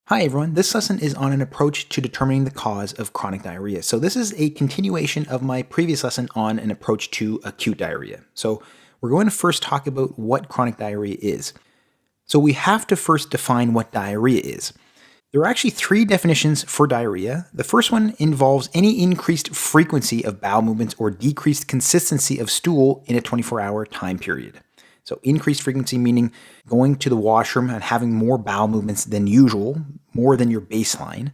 Hi everyone, this lesson is on an approach to determining the cause of chronic diarrhea. So this is a continuation of my previous lesson on an approach to acute diarrhea. So we're going to first talk about what chronic diarrhea is. So we have to first define what diarrhea is. There are actually three definitions for diarrhea. The first one involves any increased frequency of bowel movements or decreased consistency of stool in a 24-hour time period. So increased frequency meaning going to the washroom and having more bowel movements than usual, more than your baseline,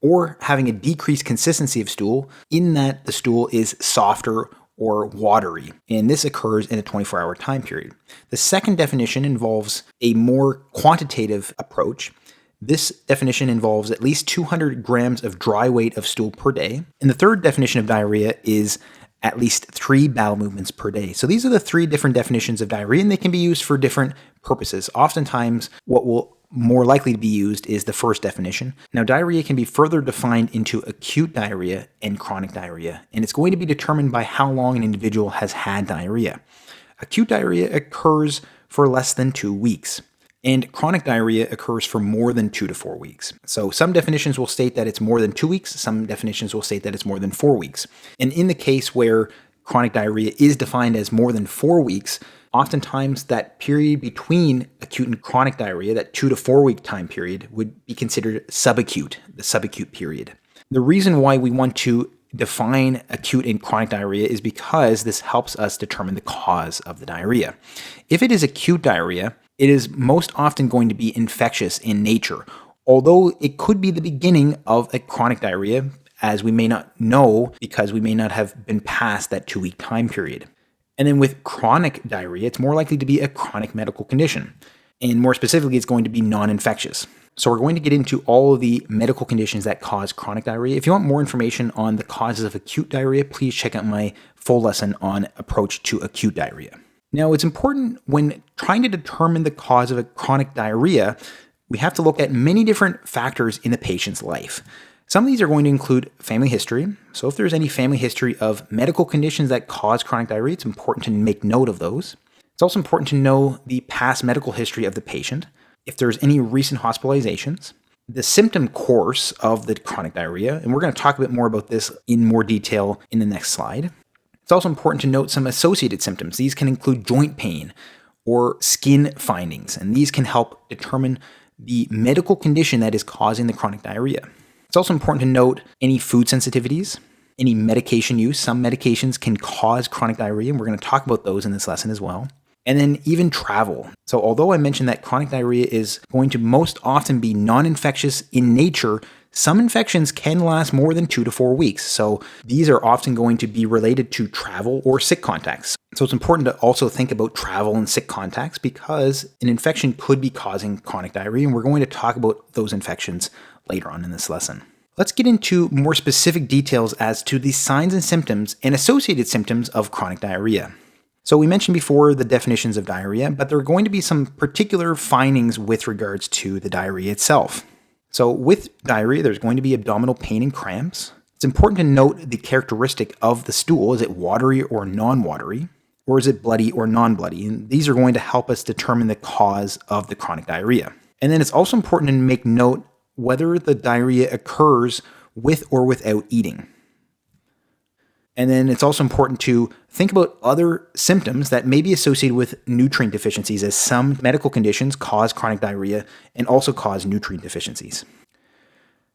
or having a decreased consistency of stool in that the stool is softer or watery, and this occurs in a 24-hour time period. The second definition involves a more quantitative approach. This definition involves at least 200 grams of dry weight of stool per day. And the third definition of diarrhea is at least 3 bowel movements per day. So these are the three different definitions of diarrhea, and they can be used for different purposes. Oftentimes, what will more likely to be used is the first definition. Now, diarrhea can be further defined into acute diarrhea and chronic diarrhea, and it's going to be determined by how long an individual has had diarrhea. Acute diarrhea occurs for less than 2 weeks. And chronic diarrhea occurs for more than 2 to 4 weeks. So some definitions will state that it's more than 2 weeks. Some definitions will state that it's more than 4 weeks. And in the case where chronic diarrhea is defined as more than 4 weeks, oftentimes that period between acute and chronic diarrhea, that 2 to 4 week time period, would be considered subacute, the subacute period. The reason why we want to define acute and chronic diarrhea is because this helps us determine the cause of the diarrhea. If it is acute diarrhea, it is most often going to be infectious in nature, although it could be the beginning of a chronic diarrhea, as we may not know because we may not have been past that 2-week time period. And then with chronic diarrhea, it's more likely to be a chronic medical condition. And more specifically, it's going to be non-infectious. So we're going to get into all of the medical conditions that cause chronic diarrhea. If you want more information on the causes of acute diarrhea, please check out my full lesson on approach to acute diarrhea. Now, it's important when trying to determine the cause of a chronic diarrhea, we have to look at many different factors in the patient's life. Some of these are going to include family history. So if there's any family history of medical conditions that cause chronic diarrhea, it's important to make note of those. It's also important to know the past medical history of the patient, if there's any recent hospitalizations, the symptom course of the chronic diarrhea, and we're going to talk a bit more about this in more detail in the next slide. It's also important to note some associated symptoms. These can include joint pain or skin findings, and these can help determine the medical condition that is causing the chronic diarrhea. It's also important to note any food sensitivities, any medication use. Some medications can cause chronic diarrhea, and we're going to talk about those in this lesson as well. And then even travel. So although I mentioned that chronic diarrhea is going to most often be non-infectious in nature, some infections can last more than 2 to 4 weeks. So these are often going to be related to travel or sick contacts. So it's important to also think about travel and sick contacts because an infection could be causing chronic diarrhea, and we're going to talk about those infections later on in this lesson. Let's get into more specific details as to the signs and symptoms and associated symptoms of chronic diarrhea. So we mentioned before the definitions of diarrhea, but there are going to be some particular findings with regards to the diarrhea itself. So with diarrhea, there's going to be abdominal pain and cramps. It's important to note the characteristic of the stool. Is it watery or non-watery? Or is it bloody or non-bloody? And these are going to help us determine the cause of the chronic diarrhea. And then it's also important to make note whether the diarrhea occurs with or without eating. And then it's also important to think about other symptoms that may be associated with nutrient deficiencies, as some medical conditions cause chronic diarrhea and also cause nutrient deficiencies.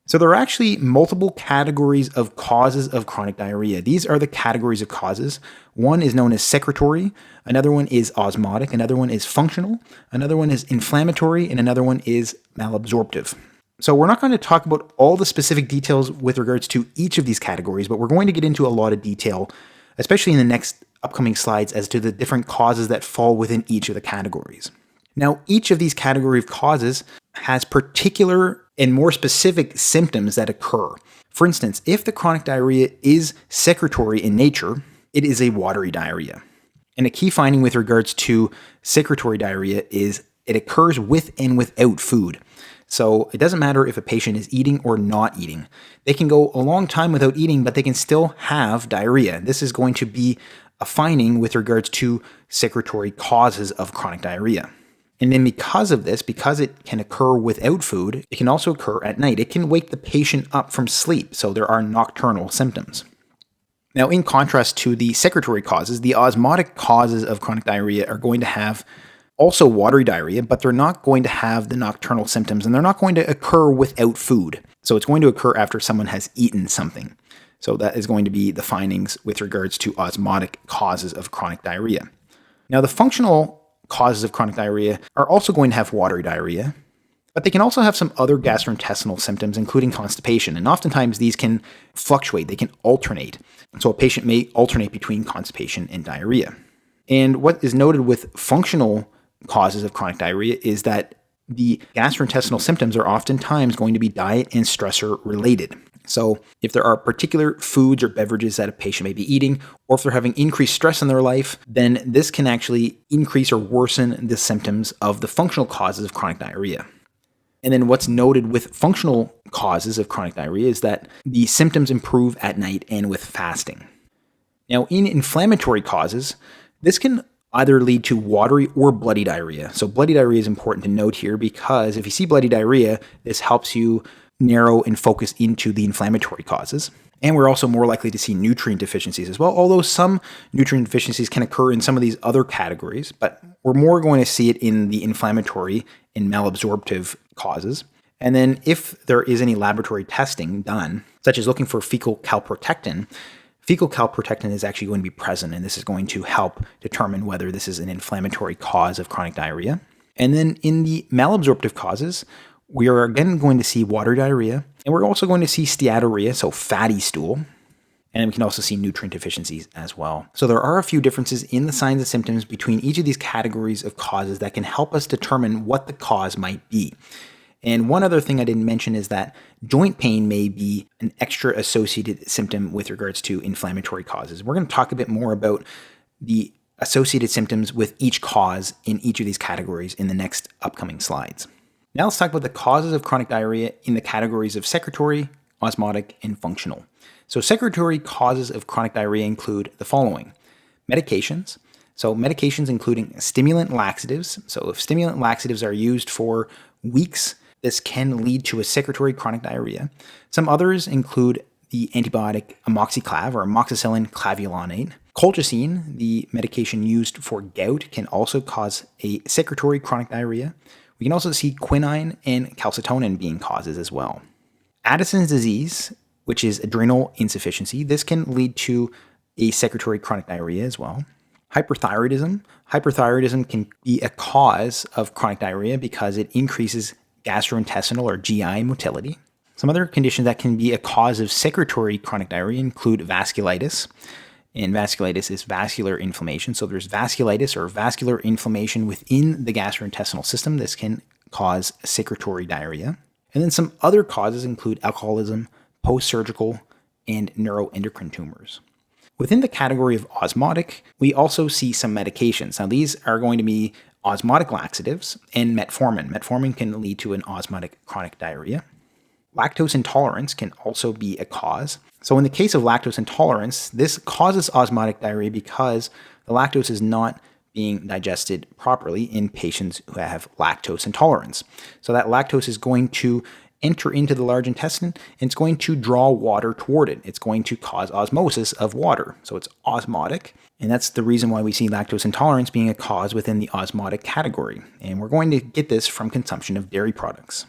So there are actually multiple categories of causes of chronic diarrhea. These are the categories of causes. One is known as secretory, another one is osmotic, another one is functional, another one is inflammatory, and another one is malabsorptive. So we're not going to talk about all the specific details with regards to each of these categories, but we're going to get into a lot of detail, especially in the next upcoming slides, as to the different causes that fall within each of the categories. Now, each of these category of causes has particular and more specific symptoms that occur. For instance, if the chronic diarrhea is secretory in nature, it is a watery diarrhea. And a key finding with regards to secretory diarrhea is it occurs with and without food. So it doesn't matter if a patient is eating or not eating. They can go a long time without eating, but they can still have diarrhea. This is going to be a finding with regards to secretory causes of chronic diarrhea. And then because of this, because it can occur without food, it can also occur at night. It can wake the patient up from sleep, so there are nocturnal symptoms. Now, in contrast to the secretory causes, the osmotic causes of chronic diarrhea are going to have also watery diarrhea, but they're not going to have the nocturnal symptoms, and they're not going to occur without food. So it's going to occur after someone has eaten something. So that is going to be the findings with regards to osmotic causes of chronic diarrhea. Now, the functional causes of chronic diarrhea are also going to have watery diarrhea, but they can also have some other gastrointestinal symptoms, including constipation. And oftentimes these can fluctuate, they can alternate. So a patient may alternate between constipation and diarrhea. And what is noted with functional causes of chronic diarrhea is that the gastrointestinal symptoms are oftentimes going to be diet and stressor related. So if there are particular foods or beverages that a patient may be eating, or if they're having increased stress in their life, then this can actually increase or worsen the symptoms of the functional causes of chronic diarrhea. And then what's noted with functional causes of chronic diarrhea is that the symptoms improve at night and with fasting. Now, in inflammatory causes, this can either lead to watery or bloody diarrhea. So bloody diarrhea is important to note here because if you see bloody diarrhea, this helps you narrow and focus into the inflammatory causes. And we're also more likely to see nutrient deficiencies as well, although some nutrient deficiencies can occur in some of these other categories, but we're more going to see it in the inflammatory and malabsorptive causes. And then if there is any laboratory testing done, such as looking for fecal calprotectin is actually going to be present, and this is going to help determine whether this is an inflammatory cause of chronic diarrhea. And then in the malabsorptive causes, we are again going to see watery diarrhea, and we're also going to see steatorrhea, so fatty stool, and we can also see nutrient deficiencies as well. So there are a few differences in the signs and symptoms between each of these categories of causes that can help us determine what the cause might be. And one other thing I didn't mention is that joint pain may be an extra associated symptom with regards to inflammatory causes. We're going to talk a bit more about the associated symptoms with each cause in each of these categories in the next upcoming slides. Now let's talk about the causes of chronic diarrhea in the categories of secretory, osmotic, and functional. So secretory causes of chronic diarrhea include the following: medications. So medications including stimulant laxatives. So if stimulant laxatives are used for weeks, this can lead to a secretory chronic diarrhea. Some others include the antibiotic amoxiclav or amoxicillin clavulanate. Colchicine, the medication used for gout, can also cause a secretory chronic diarrhea. We can also see quinine and calcitonin being causes as well. Addison's disease, which is adrenal insufficiency, this can lead to a secretory chronic diarrhea as well. Hyperthyroidism. Hyperthyroidism can be a cause of chronic diarrhea because it increases gastrointestinal or GI motility. Some other conditions that can be a cause of secretory chronic diarrhea include vasculitis. And vasculitis is vascular inflammation. So there's vasculitis or vascular inflammation within the gastrointestinal system. This can cause secretory diarrhea. And then some other causes include alcoholism, post-surgical, and neuroendocrine tumors. Within the category of osmotic, we also see some medications. Now these are going to be osmotic laxatives and metformin. Metformin can lead to an osmotic chronic diarrhea. Lactose intolerance can also be a cause. So in the case of lactose intolerance, this causes osmotic diarrhea because the lactose is not being digested properly in patients who have lactose intolerance. So that lactose is going to enter into the large intestine and it's going to draw water toward it. It's going to cause osmosis of water. So it's osmotic. And that's the reason why we see lactose intolerance being a cause within the osmotic category. And we're going to get this from consumption of dairy products.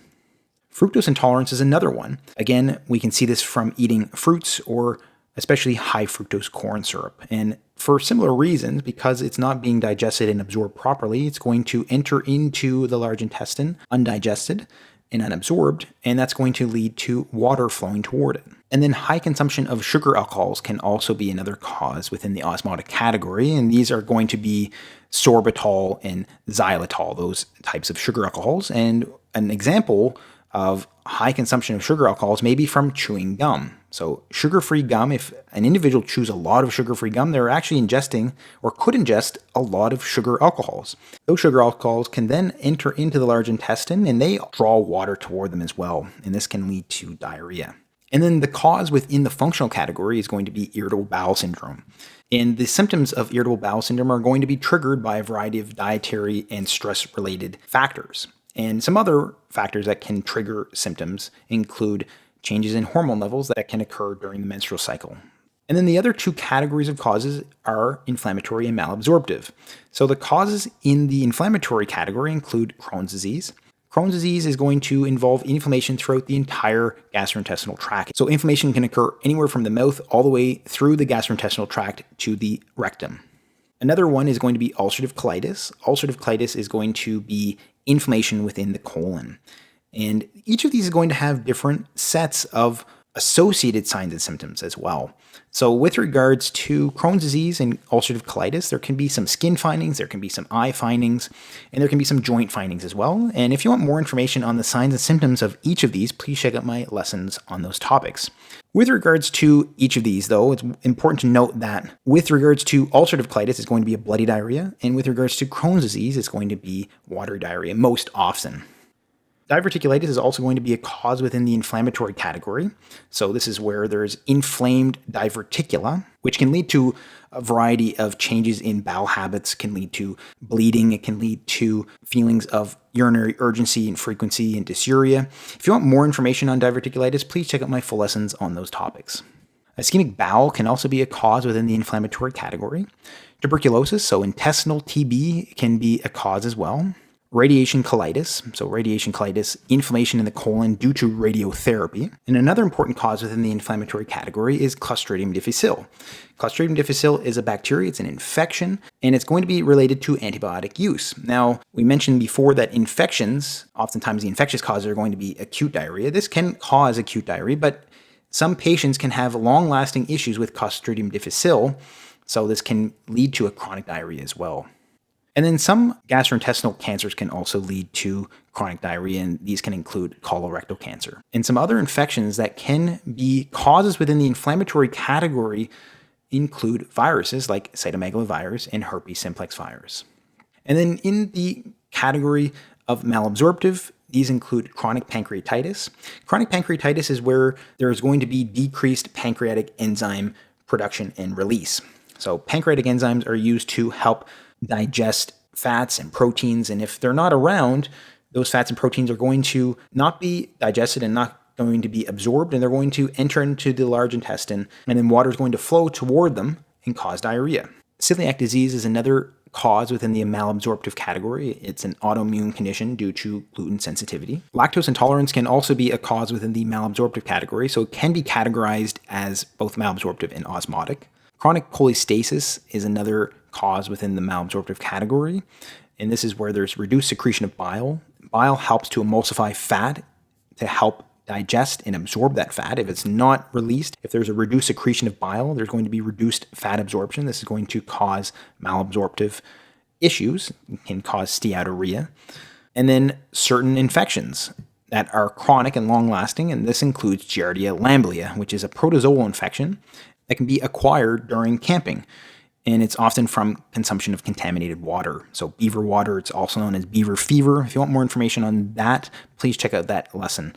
Fructose intolerance is another one. Again, we can see this from eating fruits or especially high fructose corn syrup. And for similar reasons, because it's not being digested and absorbed properly, it's going to enter into the large intestine undigested and unabsorbed, and that's going to lead to water flowing toward it. And then high consumption of sugar alcohols can also be another cause within the osmotic category, and these are going to be sorbitol and xylitol, those types of sugar alcohols. And an example of high consumption of sugar alcohols may be from chewing gum. So sugar-free gum, if an individual chews a lot of sugar-free gum, they're actually ingesting or could ingest a lot of sugar alcohols. Those sugar alcohols can then enter into the large intestine and they draw water toward them as well. And this can lead to diarrhea. And then the cause within the functional category is going to be irritable bowel syndrome. And the symptoms of irritable bowel syndrome are going to be triggered by a variety of dietary and stress-related factors. And some other factors that can trigger symptoms include changes in hormone levels that can occur during the menstrual cycle. And then the other two categories of causes are inflammatory and malabsorptive. So the causes in the inflammatory category include Crohn's disease. Crohn's disease is going to involve inflammation throughout the entire gastrointestinal tract. So inflammation can occur anywhere from the mouth all the way through the gastrointestinal tract to the rectum. Another one is going to be ulcerative colitis. Ulcerative colitis is going to be inflammation within the colon. And each of these is going to have different sets of associated signs and symptoms as well. So with regards to Crohn's disease and ulcerative colitis, there can be some skin findings, there can be some eye findings, and there can be some joint findings as well. And if you want more information on the signs and symptoms of each of these, please check out my lessons on those topics. With regards to each of these, though, it's important to note that with regards to ulcerative colitis, it's going to be a bloody diarrhea, and with regards to Crohn's disease, it's going to be watery diarrhea most often. Diverticulitis is also going to be a cause within the inflammatory category. So this is where there's inflamed diverticula, which can lead to a variety of changes in bowel habits, can lead to bleeding, it can lead to feelings of urinary urgency and frequency and dysuria. If you want more information on diverticulitis, please check out my full lessons on those topics. Ischemic bowel can also be a cause within the inflammatory category. Tuberculosis, so intestinal TB, can be a cause as well. Radiation colitis, so radiation colitis, inflammation in the colon due to radiotherapy. And another important cause within the inflammatory category is Clostridium difficile. Clostridium difficile is a bacteria, it's an infection, and it's going to be related to antibiotic use. Now, we mentioned before that infections, oftentimes the infectious causes are going to be acute diarrhea. This can cause acute diarrhea, but some patients can have long-lasting issues with Clostridium difficile, so this can lead to a chronic diarrhea as well. And then some gastrointestinal cancers can also lead to chronic diarrhea, and these can include colorectal cancer. And some other infections that can be causes within the inflammatory category include viruses like cytomegalovirus and herpes simplex virus. And then in the category of malabsorptive, these include chronic pancreatitis. Chronic pancreatitis is where there is going to be decreased pancreatic enzyme production and release. So pancreatic enzymes are used to help digest fats and proteins, and if they're not around, those fats and proteins are going to not be digested and not going to be absorbed, and they're going to enter into the large intestine, and then water is going to flow toward them and cause diarrhea. Celiac disease is another cause within the malabsorptive category. It's an autoimmune condition due to gluten sensitivity. Lactose intolerance can also be a cause within the malabsorptive category, so it can be categorized as both malabsorptive and osmotic. Chronic cholestasis is another cause within the malabsorptive category, and this is where there's reduced secretion of bile. Bile helps to emulsify fat to help digest and absorb that fat. If it's not released, if there's a reduced secretion of bile, there's going to be reduced fat absorption. This is going to cause malabsorptive issues. It can cause steatorrhea. And then certain infections that are chronic and long-lasting, and this includes Giardia lamblia, which is a protozoal infection that can be acquired during camping. And it's often from consumption of contaminated water. So beaver water, it's also known as beaver fever. If you want more information on that, please check out that lesson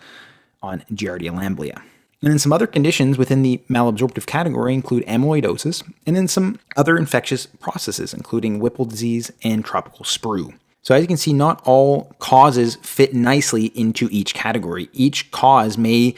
on Giardia lamblia. And then some other conditions within the malabsorptive category include amyloidosis, and then some other infectious processes, including Whipple disease and tropical sprue. So as you can see, not all causes fit nicely into each category. Each cause may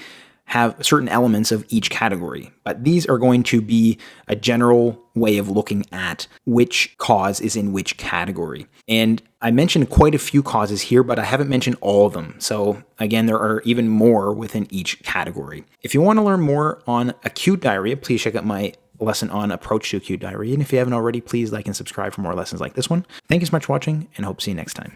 have certain elements of each category, but these are going to be a general way of looking at which cause is in which category. And I mentioned quite a few causes here, but I haven't mentioned all of them. So again, there are even more within each category. If you want to learn more on acute diarrhea, please check out my lesson on approach to acute diarrhea. And if you haven't already, please like and subscribe for more lessons like this one. Thank you so much for watching, and hope to see you next time.